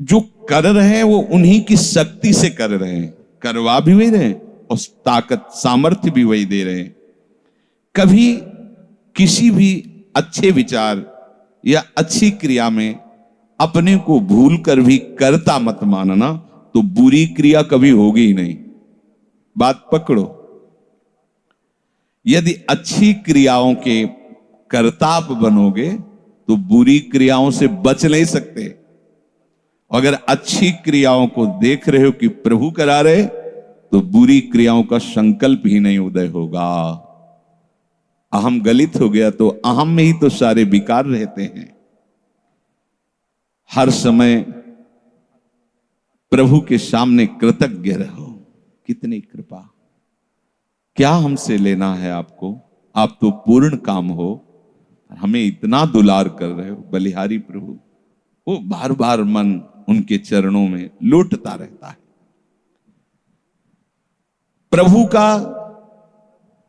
जो कर रहे हैं वो उन्हीं की शक्ति से कर रहे हैं, करवा भी वही रहे हैं और ताकत सामर्थ्य भी वही दे रहे हैं। कभी किसी भी अच्छे विचार या अच्छी क्रिया में अपने को भूल कर भी कर्ता मत मानना, तो बुरी क्रिया कभी होगी ही नहीं। बात पकड़ो। यदि अच्छी क्रियाओं के कर्ता आप बनोगे तो बुरी क्रियाओं से बच नहीं सकते। अगर अच्छी क्रियाओं को देख रहे हो कि प्रभु करा रहे, तो बुरी क्रियाओं का संकल्प ही नहीं उदय होगा। अहम गलित हो गया तो अहम में ही तो सारे विकार रहते हैं। हर समय प्रभु के सामने कृतज्ञ रहो। कितनी कृपा, क्या हमसे लेना है आपको, आप तो पूर्ण काम हो, हमें इतना दुलार कर रहे हो। बलिहारी प्रभु, वो बार बार मन उनके चरणों में लौटता रहता है। प्रभु का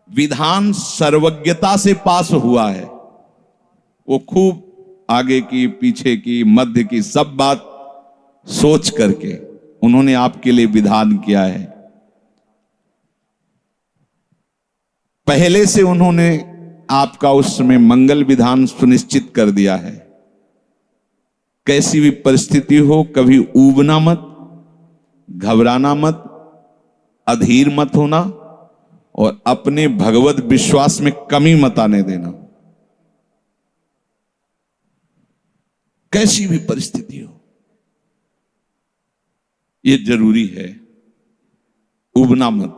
विधान सर्वज्ञता से पास हुआ है। वो खूब आगे की, पीछे की, मध्य की सब बात सोच करके उन्होंने आपके लिए विधान किया है। पहले से उन्होंने आपका उस समय मंगल विधान सुनिश्चित कर दिया है। कैसी भी परिस्थिति हो, कभी ऊबना मत, घबराना मत, अधीर मत होना और अपने भगवत विश्वास में कमी मत आने देना। कैसी भी परिस्थिति हो, यह जरूरी है। उबना मत।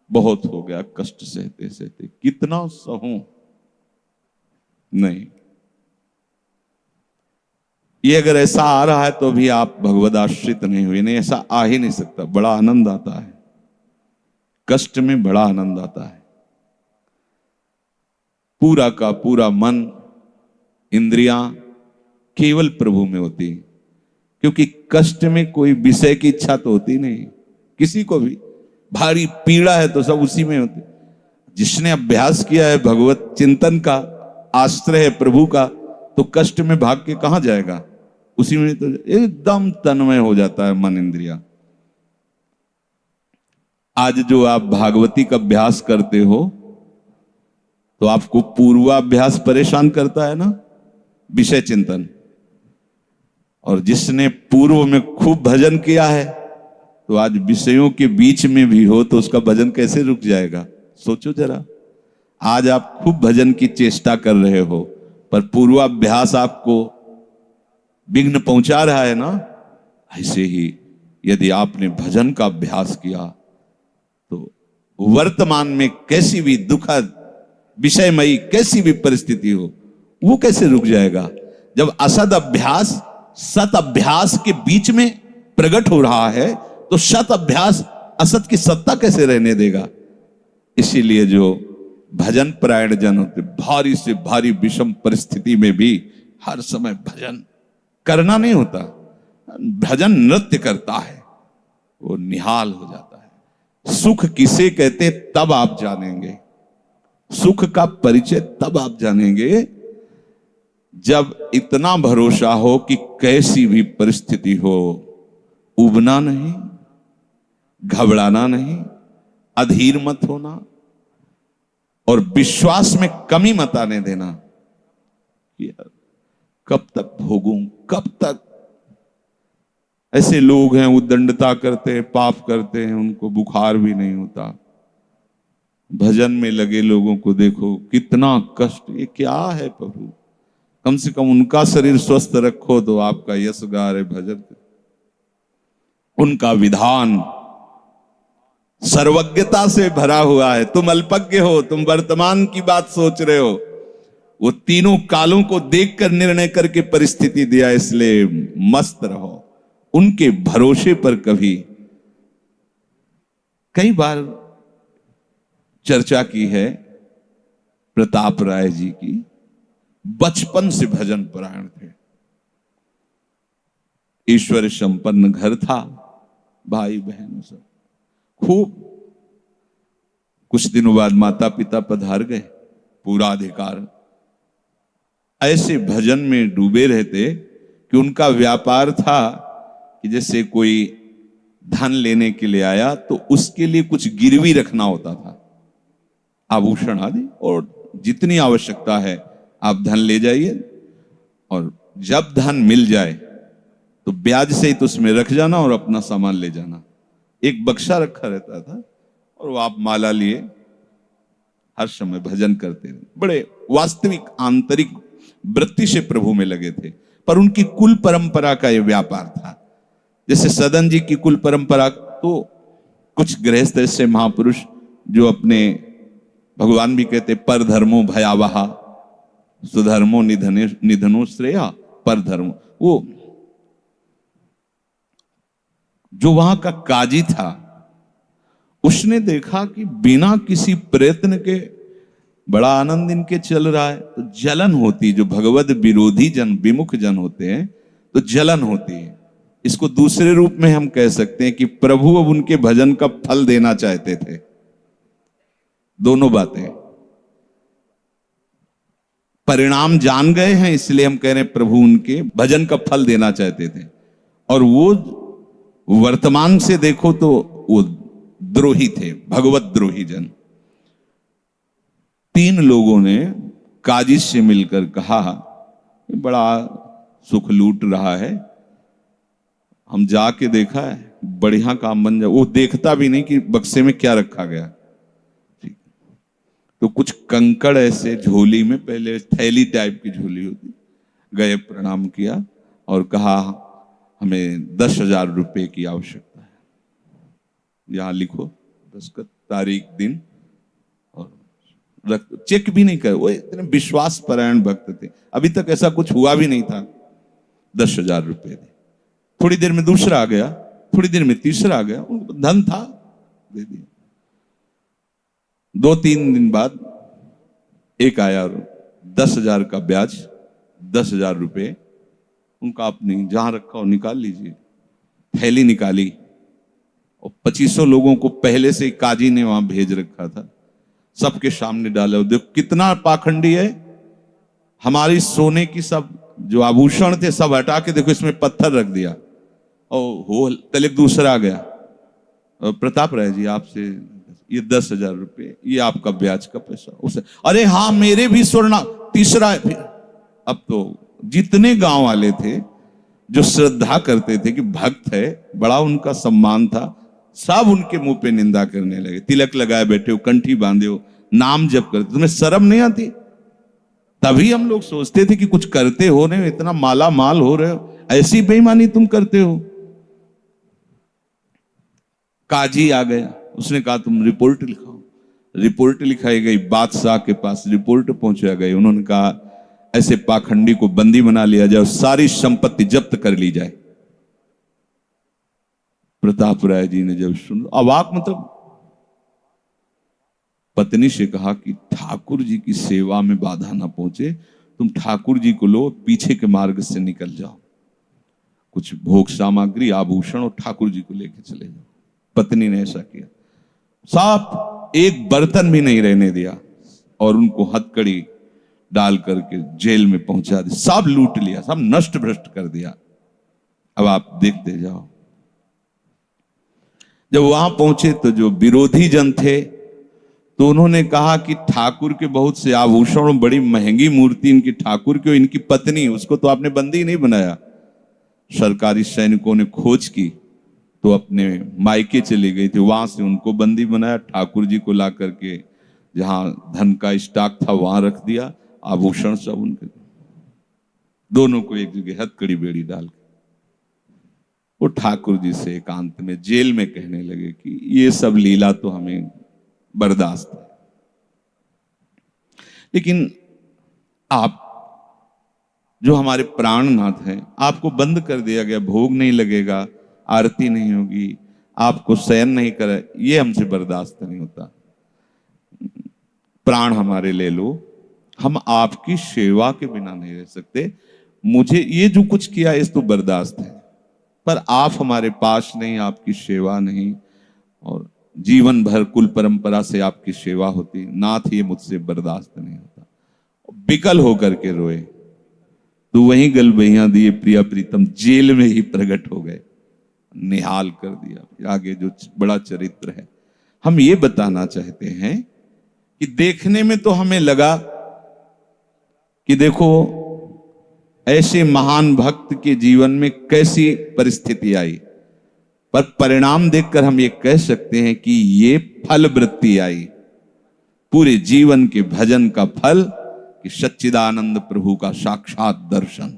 बहुत हो गया कष्ट सहते सहते, कितना सहूं, नहीं। ये अगर ऐसा आ रहा है तो भी आप भगवद आश्रित नहीं हुए। नहीं, ऐसा आ ही नहीं सकता। बड़ा आनंद आता है कष्ट में, बड़ा आनंद आता है। पूरा का पूरा मन, इंद्रियां केवल प्रभु में होती, क्योंकि कष्ट में कोई विषय की इच्छा तो होती नहीं। किसी को भी भारी पीड़ा है तो सब उसी में होती। जिसने अभ्यास किया है भगवत चिंतन का, आश्रय है प्रभु का, तो कष्ट में भाग के कहां जाएगा, उसी में तो एकदम तन्मय हो जाता है मन, इंद्रिया। आज जो आप भागवती का अभ्यास करते हो तो आपको पूर्वाभ्यास परेशान करता है ना, विषय चिंतन। और जिसने पूर्व में खूब भजन किया है तो आज विषयों के बीच में भी हो तो उसका भजन कैसे रुक जाएगा। सोचो जरा, आज आप खूब भजन की चेष्टा कर रहे हो पर पूर्वाभ्यास आपको विघ्न पहुंचा रहा है ना। ऐसे ही यदि आपने भजन का अभ्यास किया तो वर्तमान में कैसी भी दुखद विषयमयी कैसी भी परिस्थिति हो, वो कैसे रुक जाएगा। जब असद अभ्यास सत अभ्यास के बीच में प्रकट हो रहा है तो सत अभ्यास असत की सत्ता कैसे रहने देगा। इसीलिए जो भजन परायण जन होते, भारी से भारी विषम परिस्थिति में भी हर समय भजन करना नहीं होता, भजन नृत्य करता है, वो निहाल हो जाता है। सुख किसे कहते तब आप जानेंगे, सुख का परिचय तब आप जानेंगे जब इतना भरोसा हो कि कैसी भी परिस्थिति हो, उबना नहीं, घबराना नहीं, अधीर मत होना और विश्वास में कमी मत आने देना। यार कब तक भोगूं, कब तक। ऐसे लोग हैं उद्दंडता करते हैं, पाप करते हैं, उनको बुखार भी नहीं होता। भजन में लगे लोगों को देखो कितना कष्ट। ये क्या है प्रभु, कम से कम उनका शरीर स्वस्थ रखो तो आपका यश गा रहे भजन। उनका विधान सर्वज्ञता से भरा हुआ है। तुम अल्पज्ञ हो, तुम वर्तमान की बात सोच रहे हो। वो तीनों कालों को देखकर निर्णय करके परिस्थिति दिया, इसलिए मस्त रहो उनके भरोसे पर। कभी कई बार चर्चा की है प्रताप राय जी की, बचपन से भजन परायण थे, ईश्वर संपन्न घर था, भाई बहन सब खूब। कुछ दिनों बाद माता पिता पधार गए, पूरा अधिकार। ऐसे भजन में डूबे रहते कि उनका व्यापार था कि जैसे कोई धन लेने के लिए आया तो उसके लिए कुछ गिरवी रखना होता था, आभूषण आदि, और जितनी आवश्यकता है आप धन ले जाइए, और जब धन मिल जाए तो ब्याज सहित उसमें रख जाना और अपना सामान ले जाना। एक बक्सा रखा रहता था और वो आप माला लिए हर समय भजन करते रहे। बड़े वास्तविक आंतरिक वृत्ति से प्रभु में लगे थे, पर उनकी कुल परंपरा का यह व्यापार था। जैसे सदन जी की कुल परंपरा, तो कुछ गृहस्थ ऐसे महापुरुष जो अपने, भगवान भी कहते पर धर्मो भयावहा सुधर्मो निधनो श्रेया, पर धर्म, वो जो वहां का काजी था उसने देखा कि बिना किसी प्रयत्न के बड़ा आनंद इनके चल रहा है, तो जलन होती, जो भगवत विरोधी जन, विमुख जन होते हैं तो जलन होती है। इसको दूसरे रूप में हम कह सकते हैं कि प्रभु अब उनके भजन का फल देना चाहते थे। दोनों बातें, परिणाम जान गए हैं इसलिए हम कह रहे हैं प्रभु उनके भजन का फल देना चाहते थे, और वो वर्तमान से देखो तो वो द्रोही थे, भगवत द्रोही जन। 3 लोगों ने काजी से मिलकर कहा बड़ा सुख लूट रहा है, हम जाके देखा है, बढ़िया काम बन जाए। वो देखता भी नहीं कि बक्से में क्या रखा गया। तो कुछ कंकड़ ऐसे झोली में, पहले थैली टाइप की झोली होती, गए प्रणाम किया और कहा हमें 10,000 रुपए की आवश्यकता है, यहां लिखो, दस्तखत, तारीख, दिन, और चेक भी नहीं कर। वो इतने विश्वास परायण भक्त थे, अभी तक ऐसा कुछ हुआ भी नहीं था। 10,000 रुपए दे। थोड़ी देर में दूसरा आ गया, थोड़ी देर में तीसरा आ गया, उनको धन था, दे दिया। 2-3 दिन बाद एक आया और 10,000 का ब्याज, 10,000 रुपए उनका, अपनी जहां रखा हो निकाल लीजिए। थैली निकाली और 2500 लोगों को पहले से काजी ने वहां भेज रखा था, सबके सामने डाला। देखो कितना पाखंडी है, हमारी सोने की सब जो आभूषण थे सब हटा के देखो इसमें पत्थर रख दिया। और हो कल एक दूसरा आ गया, प्रताप राय जी आपसे ये 10,000 रुपए, ये आपका ब्याज का पैसा। उसे अरे हाँ मेरे भी स्वर्ण, तीसरा। फिर अब तो जितने गांव वाले थे जो श्रद्धा करते थे कि भक्त है, बड़ा उनका सम्मान था, सब उनके मुंह पे निंदा करने लगे। तिलक लगाए बैठे हो, कंठी बांधे हो, नाम जप करते, तुम्हें शर्म नहीं आती? तभी हम लोग सोचते थे कि कुछ करते हो रहे हो, इतना माला माल हो रहे हो, ऐसी बेईमानी तुम करते हो। काजी आ गया, उसने कहा तुम रिपोर्ट लिखाओ। रिपोर्ट लिखाई गई, बादशाह के पास रिपोर्ट पहुंचाया गई। उन्होंने कहा ऐसे पाखंडी को बंदी बना लिया जाए, सारी संपत्ति जब्त कर ली जाए। प्रताप राय जी ने जब सुन, अवाक, मतलब पत्नी से कहा कि ठाकुर जी की सेवा में बाधा ना पहुंचे, तुम ठाकुर जी को लो, पीछे के मार्ग से निकल जाओ, कुछ भोग सामग्री, आभूषण और ठाकुर जी को लेके चले जाओ। पत्नी ने ऐसा किया, साफ एक बर्तन भी नहीं रहने दिया और उनको हथकड़ी डाल करके जेल में पहुंचा दिया, सब लूट लिया, सब नष्ट भ्रष्ट कर दिया। अब आप देखते जाओ। जब वहां पहुंचे तो जो विरोधी जन थे तो उन्होंने कहा कि ठाकुर के बहुत से आभूषण, बड़ी महंगी मूर्ति इनकी ठाकुर की, इनकी पत्नी, उसको तो आपने बंदी नहीं बनाया। सरकारी सैनिकों ने खोज की तो अपने मायके चली गई थी, वहां से उनको बंदी बनाया, ठाकुर जी को ला करके जहां धन का स्टॉक था वहां रख दिया, आभूषण सब उनके, दोनों को एक जगह हथकड़ी बेड़ी डाल के वो ठाकुर जी से एकांत में जेल में कहने लगे कि ये सब लीला तो हमें बर्दाश्त है, लेकिन आप जो हमारे प्राणनाथ हैं, आपको बंद कर दिया गया, भोग नहीं लगेगा, आरती नहीं होगी, आपको शयन नहीं करे, ये हमसे बर्दाश्त नहीं होता। प्राण हमारे ले लो, हम आपकी सेवा के बिना नहीं रह सकते। मुझे ये जो कुछ किया इस तो बर्दाश्त है, पर आप हमारे पास नहीं, आपकी सेवा नहीं, और जीवन भर कुल परंपरा से आपकी सेवा होती, नाथ ये मुझसे बर्दाश्त नहीं होता। बिकल होकर के रोए। तो वहीं गलबैया दिए प्रिया प्रीतम जेल में ही प्रकट हो गए, निहाल कर दिया। फिर आगे जो बड़ा चरित्र है, हम ये बताना चाहते हैं कि देखने में तो हमें लगा कि देखो ऐसे महान भक्त के जीवन में कैसी परिस्थिति आई, पर परिणाम देखकर हम ये कह सकते हैं कि ये फल वृत्ति आई, पूरे जीवन के भजन का फल कि सच्चिदानंद प्रभु का साक्षात दर्शन,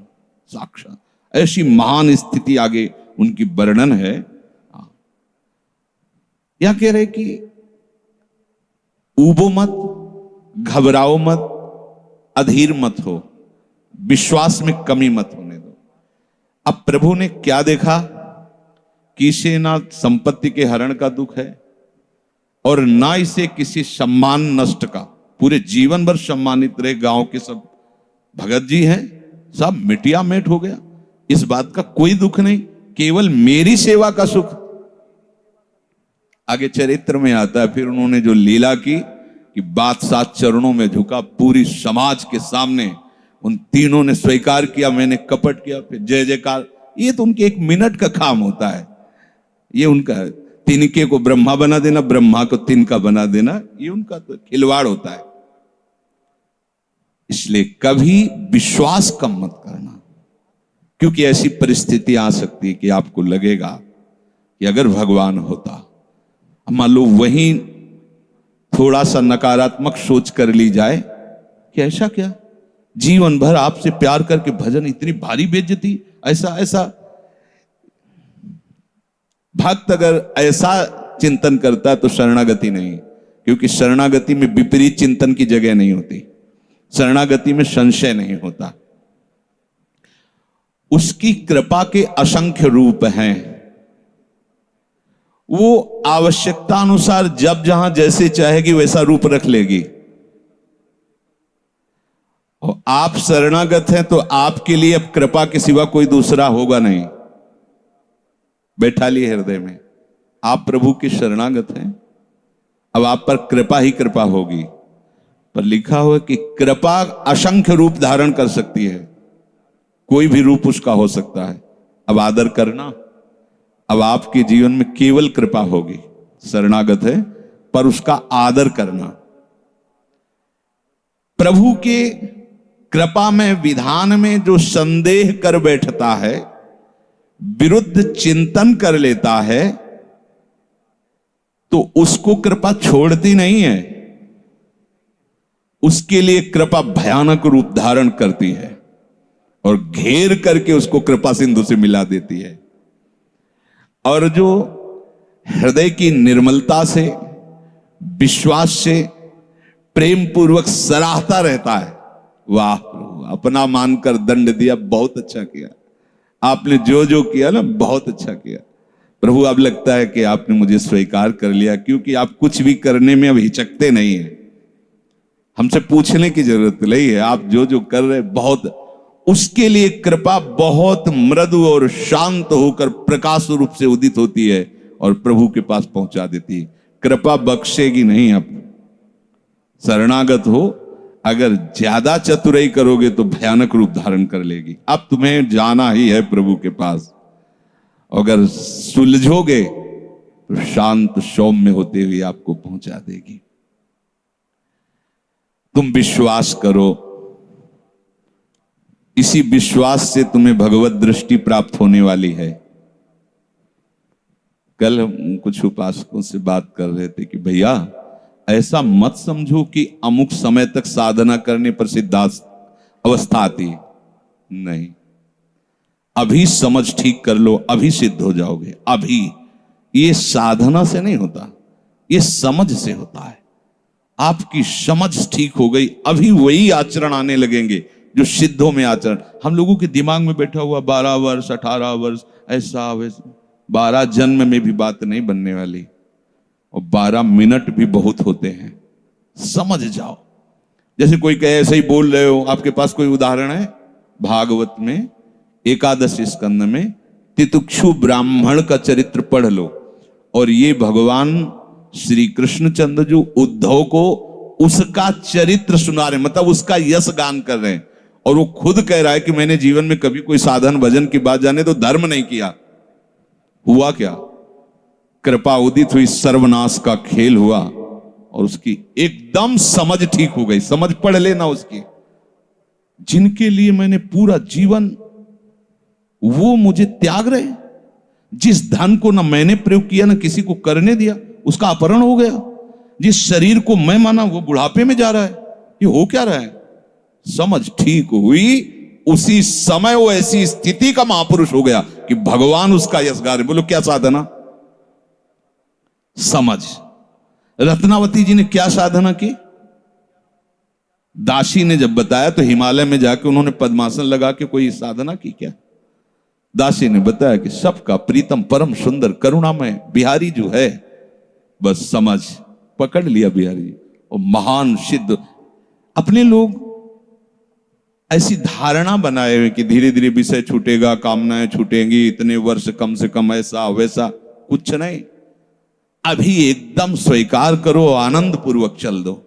साक्षात ऐसी महान स्थिति आगे उनकी वर्णन है। या कह रहे कि ऊबो मत, घबराओ मत, अधीर मत हो, विश्वास में कमी मत होने दो। अब प्रभु ने क्या देखा कि इसे ना संपत्ति के हरण का दुख है और ना इसे किसी सम्मान नष्ट का, पूरे जीवन भर सम्मानित रहे, गांव के सब भगत जी हैं, सब मिटिया मेट हो गया, इस बात का कोई दुख नहीं, केवल मेरी सेवा का सुख। आगे चरित्र में आता है फिर उन्होंने जो लीला की कि बादशाह चरणों में झुका, पूरी समाज के सामने उन तीनों ने स्वीकार किया मैंने कपट किया, फिर जय जयकार। ये तो उनके एक मिनट का काम होता है, ये उनका तिनके को ब्रह्मा बना देना, ब्रह्मा को तिनका बना देना, ये उनका तो खिलवाड़ होता है। इसलिए कभी विश्वास कम मत करना, क्योंकि ऐसी परिस्थिति आ सकती है कि आपको लगेगा कि अगर भगवान होता, मान लो वहीं थोड़ा सा नकारात्मक सोच कर ली जाए कि ऐसा क्या, जीवन भर आपसे प्यार करके भजन, इतनी भारी बेइज्जती, ऐसा ऐसा। भक्त अगर ऐसा चिंतन करता है तो शरणागति नहीं, क्योंकि शरणागति में विपरीत चिंतन की जगह नहीं होती, शरणागति में संशय नहीं होता। उसकी कृपा के असंख्य रूप हैं, वो आवश्यकता अनुसार जब जहां जैसे चाहेगी वैसा रूप रख लेगी। और आप शरणागत हैं तो आपके लिए अब कृपा के सिवा कोई दूसरा होगा नहीं। बैठा लिए हृदय में, आप प्रभु के शरणागत हैं, अब आप पर कृपा ही कृपा होगी। पर लिखा हुआ कि कृपा असंख्य रूप धारण कर सकती है, कोई भी रूप उसका हो सकता है। अब आदर करना, अब आपके जीवन में केवल कृपा होगी, शरणागत है पर उसका आदर करना। प्रभु के कृपा में, विधान में जो संदेह कर बैठता है, विरुद्ध चिंतन कर लेता है, तो उसको कृपा छोड़ती नहीं है, उसके लिए कृपा भयानक रूप धारण करती है और घेर करके उसको कृपा सिंधु से मिला देती है। और जो हृदय की निर्मलता से, विश्वास से, प्रेम पूर्वक सराहता रहता है, वाह प्रभु अपना मानकर दंड दिया, बहुत अच्छा किया, आपने जो जो किया ना बहुत अच्छा किया प्रभु। अब लगता है कि आपने मुझे स्वीकार कर लिया, क्योंकि आप कुछ भी करने में अब हिचकते नहीं है, हमसे पूछने की जरूरत नहीं है, आप जो जो कर रहे बहुत। उसके लिए कृपा बहुत मृदु और शांत होकर प्रकाश रूप से उदित होती है और प्रभु के पास पहुंचा देती है। कृपा बख्शेगी नहीं। आप शरणागत हो, अगर ज्यादा चतुराई करोगे तो भयानक रूप धारण कर लेगी। अब तुम्हें जाना ही है प्रभु के पास, अगर सुलझोगे तो शांत सौम्य होते हुए आपको पहुंचा देगी। तुम विश्वास करो, इसी विश्वास से तुम्हें भगवत दृष्टि प्राप्त होने वाली है। कल हम कुछ उपासकों से बात कर रहे थे कि भैया ऐसा मत समझो कि अमुक समय तक साधना करने पर सिद्धार्थ अवस्था आती है, नहीं, अभी समझ ठीक कर लो, अभी सिद्ध हो जाओगे। अभी ये साधना से नहीं होता, ये समझ से होता है। आपकी समझ ठीक हो गई, अभी वही आचरण आने लगेंगे जो सिद्धों में आचरण। हम लोगों के दिमाग में बैठा हुआ 12 वर्ष 18 वर्ष ऐसा वैसा, 12 जन्म में भी बात नहीं बनने वाली, और 12 मिनट भी बहुत होते हैं। समझ जाओ, जैसे कोई कहे ऐसे ही बोल रहे हो। आपके पास कोई उदाहरण है? भागवत में 11 स्कंद में तितिक्षु ब्राह्मण का चरित्र पढ़ लो, और ये भगवान श्री कृष्णचंद्र जो उद्धव को उसका चरित्र सुना रहे, मतलब उसका यश गान कर रहे हैं। और वो खुद कह रहा है कि मैंने जीवन में कभी कोई साधन भजन की बात जाने तो धर्म नहीं किया। हुआ क्या? कृपा उदित हुई, सर्वनाश का खेल हुआ और उसकी एकदम समझ ठीक हो गई। समझ पढ़ लेना उसकी। जिनके लिए मैंने पूरा जीवन, वो मुझे त्याग रहे। जिस धन को ना मैंने प्रयोग किया ना किसी को करने दिया, उसका अपहरण हो गया। जिस शरीर को मैं माना वो बुढ़ापे में जा रहा है। ये हो क्या रहा है? समझ ठीक हुई, उसी समय वो ऐसी स्थिति का महापुरुष हो गया कि भगवान उसका यशगार। बोलो क्या साधना? समझ। रत्नावती जी ने क्या साधना की? दासी ने जब बताया तो हिमालय में जाके उन्होंने पद्मासन लगा के कोई साधना की क्या? दासी ने बताया कि सबका प्रीतम परम सुंदर करुणामय बिहारी जो है, बस समझ पकड़ लिया बिहारी और महान सिद्ध। अपने लोग ऐसी धारणा बनाए हुए कि धीरे धीरे विषय छूटेगा, कामनाएं छूटेंगी, इतने वर्ष कम से कम, ऐसा वैसा कुछ नहीं। अभी एकदम स्वीकार करो, आनंद पूर्वक चल दो।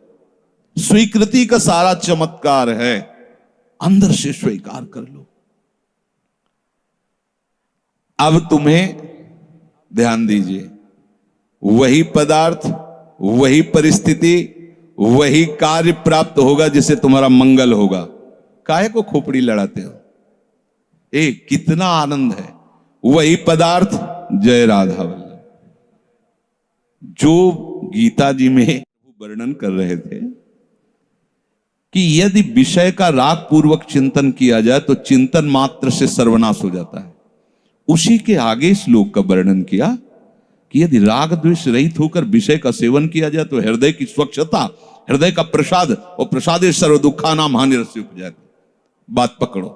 स्वीकृति का सारा चमत्कार है, अंदर से स्वीकार कर लो। अब तुम्हें ध्यान दीजिए, वही पदार्थ, वही परिस्थिति, वही कार्य प्राप्त होगा जिससे तुम्हारा मंगल होगा। काहे को खोपड़ी लड़ाते हो? कितना आनंद है। वही पदार्थ, जय राधा वल्लभ। जो गीता जी में वर्णन कर रहे थे कि यदि विषय का राग पूर्वक चिंतन किया जाए तो चिंतन मात्र से सर्वनाश हो जाता है। उसी के आगे श्लोक का वर्णन किया कि यदि राग द्वेष रहित होकर विषय का सेवन किया जाए तो हृदय की स्वच्छता, हृदय का प्रसाद, और प्रसादे सर्व दुखा नाम हानिरस्य उपजाति। बात पकड़ो।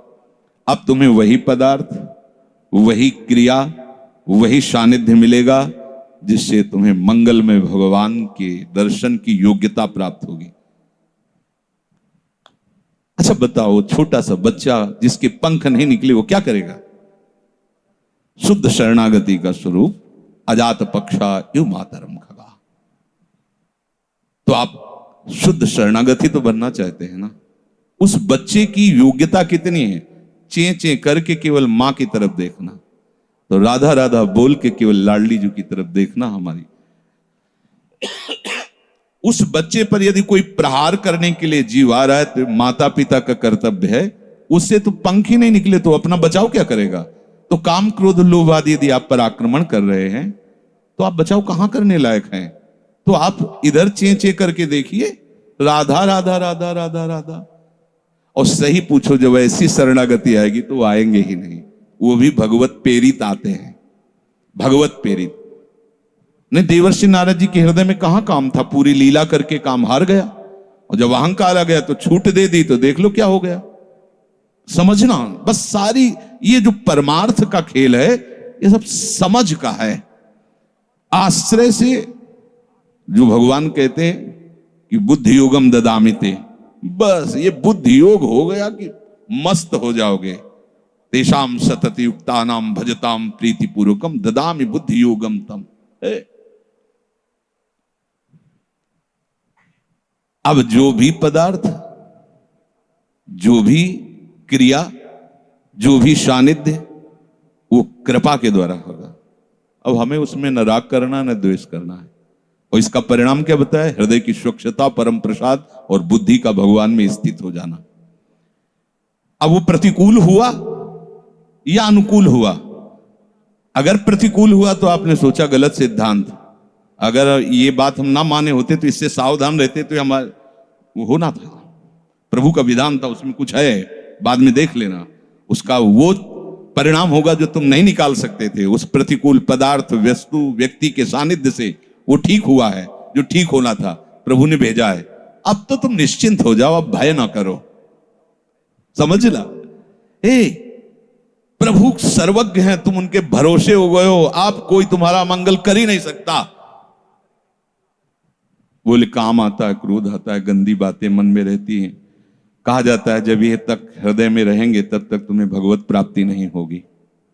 अब तुम्हें वही पदार्थ, वही क्रिया, वही सानिध्य मिलेगा जिससे तुम्हें मंगल में भगवान के दर्शन की योग्यता प्राप्त होगी। अच्छा बताओ, छोटा सा बच्चा जिसके पंख नहीं निकले वो क्या करेगा? शुद्ध शरणागति का स्वरूप अजात पक्षा यु मातरम खगा। तो आप शुद्ध शरणागति तो बनना चाहते हैं ना? उस बच्चे की योग्यता कितनी है? चे चे करके केवल मां की तरफ देखना, तो राधा राधा बोल के केवल लाडली जी की तरफ देखना। हमारी उस बच्चे पर यदि कोई प्रहार करने के लिए जीव आ रहा है तो माता पिता का कर्तव्य है, उससे तो पंख ही नहीं निकले तो अपना बचाव क्या करेगा? तो काम क्रोध लोभ आदि यदि आप पर आक्रमण कर रहे हैं तो आप बचाव कहां करने लायक हैं? तो आप इधर चे चे करके देखिए, राधा राधा राधा राधा राधा। और सही पूछो, जब ऐसी शरणागति आएगी तो आएंगे ही नहीं। वो भी भगवत प्रेरित आते हैं, भगवत प्रेरित। नहीं, देवर्षि नारद जी के हृदय में कहां काम था? पूरी लीला करके काम हार गया, और जब अहंकार आ गया तो छूट दे दी तो देख लो क्या हो गया। समझना बस, सारी ये जो परमार्थ का खेल है ये सब समझ का है। आश्रय से जो भगवान कहते हैं कि बुद्धि योगम ददामिते, बस ये बुद्धि योग हो गया कि मस्त हो जाओगे। तेषाम सतति युक्तानाम भजताम प्रीति पूर्वकम ददामि बुद्धि योगम तम। अब जो भी पदार्थ, जो भी क्रिया, जो भी सानिध्य, वो कृपा के द्वारा होगा। अब हमें उसमें न राग करना न द्वेष करना है। और इसका परिणाम क्या बताया? हृदय की स्वच्छता, परम प्रसाद और बुद्धि का भगवान में स्थित हो जाना। अब वो प्रतिकूल हुआ या अनुकूल हुआ? अगर प्रतिकूल हुआ तो आपने सोचा गलत सिद्धांत। अगर ये बात हम ना माने होते तो इससे सावधान रहते तो हमारा वो होना था। प्रभु का विधान था, उसमें कुछ है, बाद में देख लेना। उसका वो परिणाम होगा जो तुम नहीं निकाल सकते थे। उस प्रतिकूल पदार्थ, वस्तु, व्यक्ति के सानिध्य से वो ठीक हुआ है जो ठीक होना था, प्रभु ने भेजा है। अब तो तुम निश्चिंत हो जाओ, अब भय ना करो। समझ ला? प्रभु सर्वज्ञ हैं, तुम उनके भरोसे हो गए हो, आप कोई तुम्हारा मंगल कर ही नहीं सकता। बोले काम आता है, क्रोध आता है, गंदी बातें मन में रहती हैं। कहा जाता है जब ये तक हृदय में रहेंगे तब तक तुम्हें भगवत प्राप्ति नहीं होगी।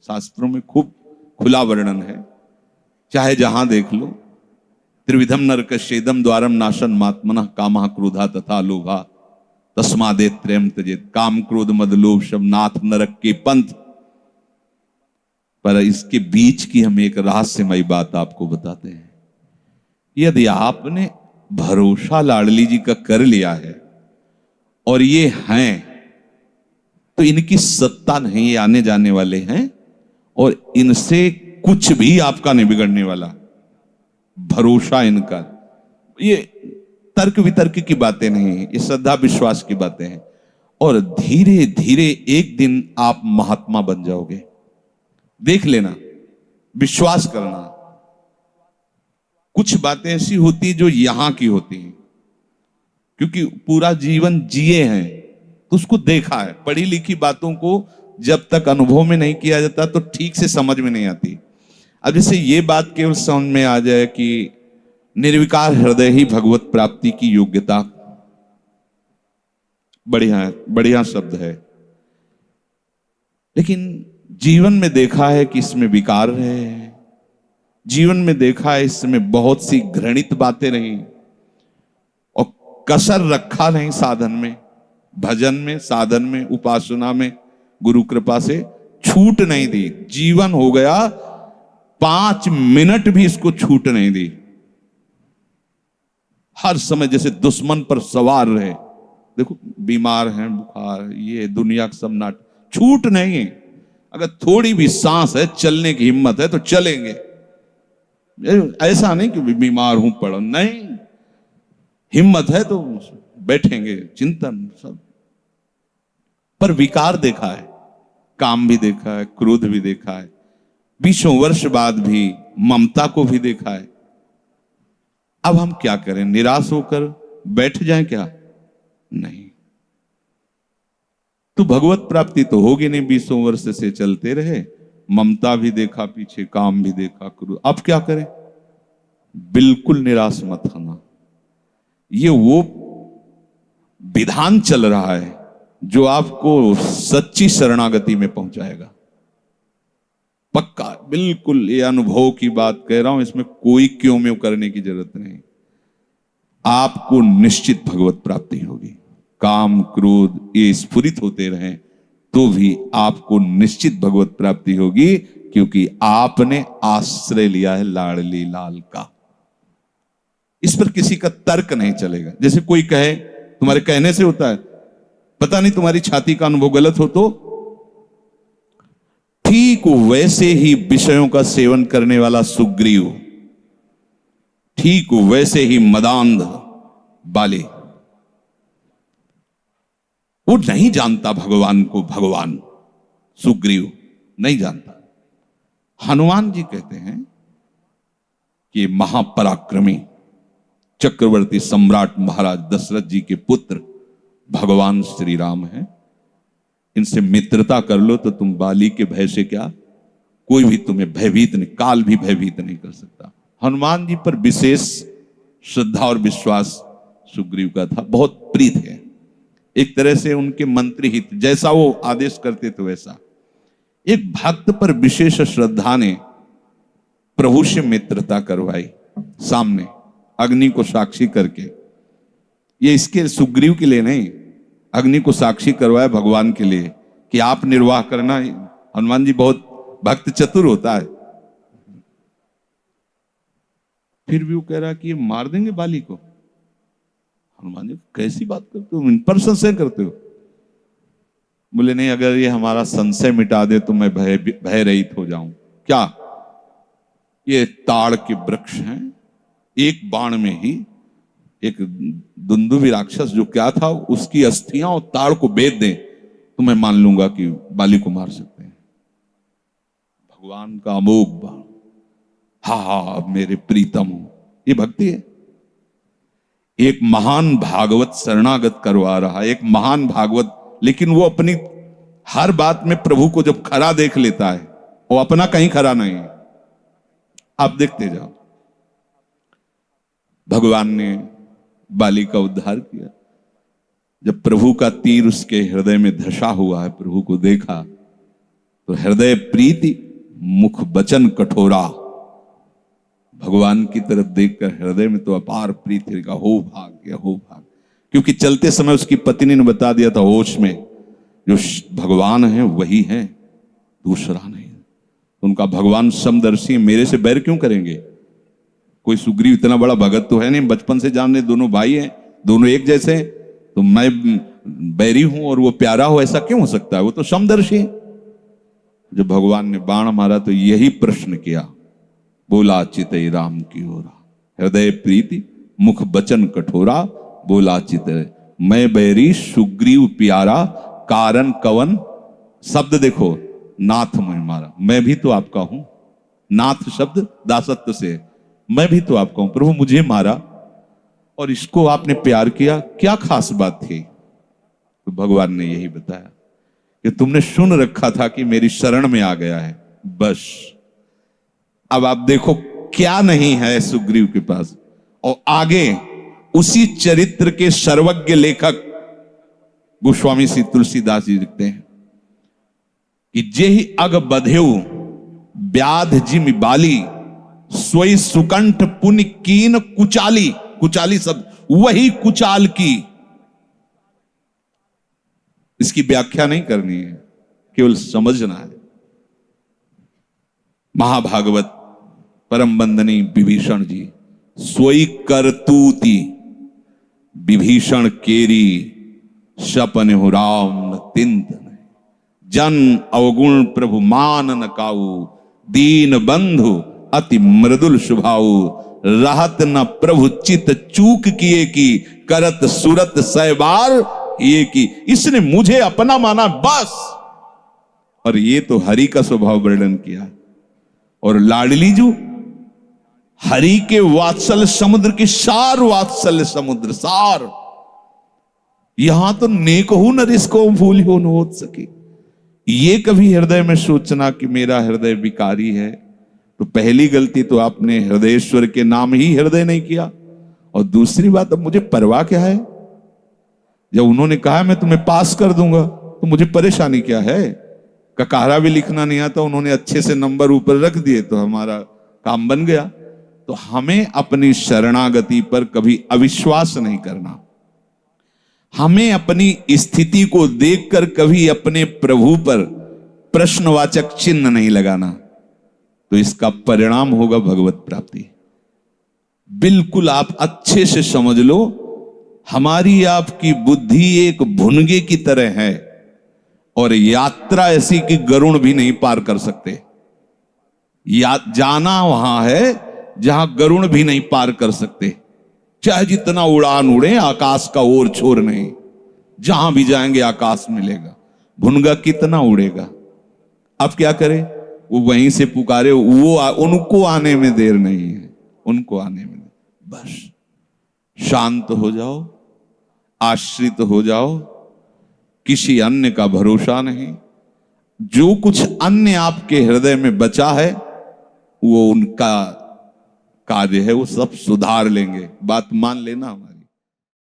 शास्त्रों में खूब खुला वर्णन है, चाहे जहां देख लो। त्रिविधम नरकस्येदम द्वारम नाशन मात्मनः कामः क्रोधा तथा लोभा। तस्मादे त्रयम त्यजेत, काम क्रोध मद लोभ शब नाथ नरक के पंथ। पर इसके बीच की हम एक रहस्यमयी बात आपको बताते हैं। यदि आपने भरोसा लाडली जी का कर लिया है और ये हैं, तो इनकी सत्ता नहीं, ये आने जाने वाले हैं और इनसे कुछ भी आपका नहीं बिगड़ने वाला। भरोसा इनका, ये तर्क वितर्क की बातें नहीं है, ये श्रद्धा विश्वास की बातें हैं। और धीरे धीरे एक दिन आप महात्मा बन जाओगे। देख लेना, विश्वास करना। कुछ बातें ऐसी होती जो यहां की होती हैं, क्योंकि पूरा जीवन जिए हैं तो उसको देखा है। पढ़ी लिखी बातों को जब तक अनुभव में नहीं किया जाता तो ठीक से समझ में नहीं आती। अब जैसे ये बात केवल समझ में आ जाए कि निर्विकार हृदय ही भगवत प्राप्ति की योग्यता, बढ़िया बढ़िया शब्द है, लेकिन जीवन में देखा है कि इसमें विकार है। जीवन में देखा है इसमें बहुत सी घृणित बातें रही और कसर रखा नहीं साधन में, भजन में, साधन में, उपासना में। गुरु कृपा से छूट नहीं दी। जीवन हो गया 5 मिनट भी इसको छूट नहीं दी। हर समय जैसे दुश्मन पर सवार रहे। देखो बीमार हैं, बुखार, ये दुनिया का सब नाटक, छूट नहीं है। अगर थोड़ी भी सांस है, चलने की हिम्मत है तो चलेंगे। ऐसा नहीं कि बीमार हूं पड़ो, नहीं, हिम्मत है तो बैठेंगे, चिंतन सब। पर विकार देखा है, काम भी देखा है, क्रोध भी देखा है, 20 वर्ष बाद भी ममता को भी देखा है। अब हम क्या करें? निराश होकर बैठ जाएं क्या? नहीं। तो भगवत प्राप्ति तो होगी नहीं। 20 वर्ष से चलते रहे, ममता भी देखा पीछे, काम भी देखा, क्रोध। अब क्या करें? बिल्कुल निराश मत होना। ये वो विधान चल रहा है जो आपको सच्ची शरणागति में पहुंचाएगा। पक्का, बिल्कुल। ये अनुभव की बात कह रहा हूं, इसमें कोई क्यों में करने की जरूरत नहीं। आपको निश्चित भगवत प्राप्ति होगी। काम क्रोध ये स्फुरित होते रहें तो भी आपको निश्चित भगवत प्राप्ति होगी, क्योंकि आपने आश्रय लिया है लाडली लाल का। इस पर किसी का तर्क नहीं चलेगा। जैसे कोई कहे, तुम्हारे कहने से होता है, पता नहीं तुम्हारी छाती का अनुभव गलत हो तो ठीक वैसे ही विषयों का सेवन करने वाला सुग्रीव, ठीक वैसे ही मदांध बाली, वो नहीं जानता भगवान को। भगवान सुग्रीव नहीं जानता। हनुमान जी कहते हैं कि महापराक्रमी चक्रवर्ती सम्राट महाराज दशरथ जी के पुत्र भगवान श्री राम हैं। इनसे मित्रता कर लो तो तुम बाली के भय से क्या, कोई भी तुम्हें भयभीत नहीं, काल भी भयभीत नहीं कर सकता। हनुमान जी पर विशेष श्रद्धा और विश्वास सुग्रीव का था, बहुत प्रीत है। एक तरह से उनके मंत्री हित, जैसा वो आदेश करते थे वैसा। एक भक्त पर विशेष श्रद्धा ने प्रभु से मित्रता करवाई, सामने अग्नि को साक्षी करके। ये इसके सुग्रीव के लिए नहीं, अग्नि को साक्षी करवाया भगवान के लिए कि आप निर्वाह करना। हनुमान जी बहुत भक्त चतुर होता है। फिर भी वो कह रहा कि ये मार देंगे बाली को। हनुमान जी, कैसी बात करते हो, इन पर संशय करते हो? बोले नहीं, अगर ये हमारा संशय मिटा दे तो मैं भय रहित हो जाऊं। क्या? ये ताड़ के वृक्ष हैं, एक बाण में ही एक दुंदुभी राक्षस जो क्या था, उसकी अस्थियां और ताड़ को बेच दें तो मैं मान लूंगा कि बाली को मार सकते हैं। भगवान का अमोघ बाण। हा मेरे प्रीतम हो, ये भक्ति है। एक महान भागवत शरणागत करवा रहा, एक महान भागवत, लेकिन वो अपनी हर बात में प्रभु को जब खरा देख लेता है, वो अपना कहीं खरा नहीं है। आप देखते जाओ, भगवान ने बाली का उद्धार किया। जब प्रभु का तीर उसके हृदय में धसा हुआ है, प्रभु को देखा तो हृदय प्रीति, मुख वचन कठोरा। भगवान की तरफ देखकर हृदय में तो अपार प्रीति का, हो भाग्य हो भाग्य। क्योंकि चलते समय उसकी पत्नी ने बता दिया था होश में, जो भगवान है वही है, दूसरा नहीं। उनका भगवान समदर्शी है, मेरे से बैर क्यों करेंगे? कोई सुग्रीव इतना बड़ा भगत तो है नहीं, बचपन से जाने, दोनों भाई हैं, दोनों एक जैसे हैं, तो मैं बैरी हूं और वो प्यारा हो, ऐसा क्यों हो सकता है? वो तो समदर्शी है। जब भगवान ने बाण मारा तो यही प्रश्न किया, बोला चितई राम की ओरा, हृदय प्रीति मुख बचन कठोरा, बोला चितई मैं बैरी सुग्रीव प्यारा, कारण कवन। शब्द देखो, नाथ मैं मारा, मैं भी तो आपका हूं। नाथ शब्द दासत्व से, मैं भी तो आपका हूं, प्रभु मुझे मारा और इसको आपने प्यार किया, क्या खास बात थी? तो भगवान ने यही बताया कि तुमने सुन रखा था कि मेरी शरण में आ गया है, बस। अब आप देखो क्या नहीं है सुग्रीव के पास। और आगे उसी चरित्र के सर्वज्ञ लेखक गोस्वामी श्री तुलसीदास जी लिखते हैं कि जेहि अग बधेउ व्याध जिमि बाली, सोई सुकंठ पुनि कीन कुचाली। कुचाली शब्द, वही कुचाल की। इसकी व्याख्या नहीं करनी है, केवल समझना है। महाभागवत परम बंदनी विभीषण जी, सोई करतूती विभीषण केरी, सपन हो राम न तिंत, जन अवगुण प्रभु मान न काऊ, दीन बंधु अति मृदुल स्वभाव, रहत न प्रभु चित चूक किए की, करत सुरत सहबार ये की। इसने मुझे अपना माना बस। और ये तो हरि का स्वभाव वर्णन किया। और लाडली जो हरि के वात्सल्य समुद्र की सार, वात्सल्य समुद्र सार, यहां तो नेक हो न रिसको भूल हो न हो सके। ये कभी हृदय में सोचना कि मेरा हृदय विकारी है, तो पहली गलती तो आपने हृदयेश्वर के नाम ही हृदय नहीं किया। और दूसरी बात, अब मुझे परवाह क्या है? जब उन्होंने कहा मैं तुम्हें पास कर दूंगा, तो मुझे परेशानी क्या है? ककारा भी लिखना नहीं आता, उन्होंने अच्छे से नंबर ऊपर रख दिए तो हमारा काम बन गया। तो हमें अपनी शरणागति पर कभी अविश्वास नहीं करना। हमें अपनी स्थिति को देखकर कभी अपने प्रभु पर प्रश्नवाचक चिन्ह नहीं लगाना, तो इसका परिणाम होगा भगवत प्राप्ति। बिल्कुल आप अच्छे से समझ लो, हमारी आपकी बुद्धि एक भुनगे की तरह है, और यात्रा ऐसी कि गरुड़ भी नहीं पार कर सकते। जाना वहां है जहां गरुड़ भी नहीं पार कर सकते। चाहे जितना उड़ान उड़े, आकाश का ओर छोर नहीं, जहां भी जाएंगे आकाश मिलेगा। भुनगा कितना उड़ेगा? अब क्या करे? वो वहीं से पुकारे, उनको आने में देर नहीं है, उनको आने में बस। शांत हो जाओ, आश्रित हो जाओ, किसी अन्य का भरोसा नहीं। जो कुछ अन्य आपके हृदय में बचा है, वो उनका कार्य है, वो सब सुधार लेंगे। बात मान लेना हमारी।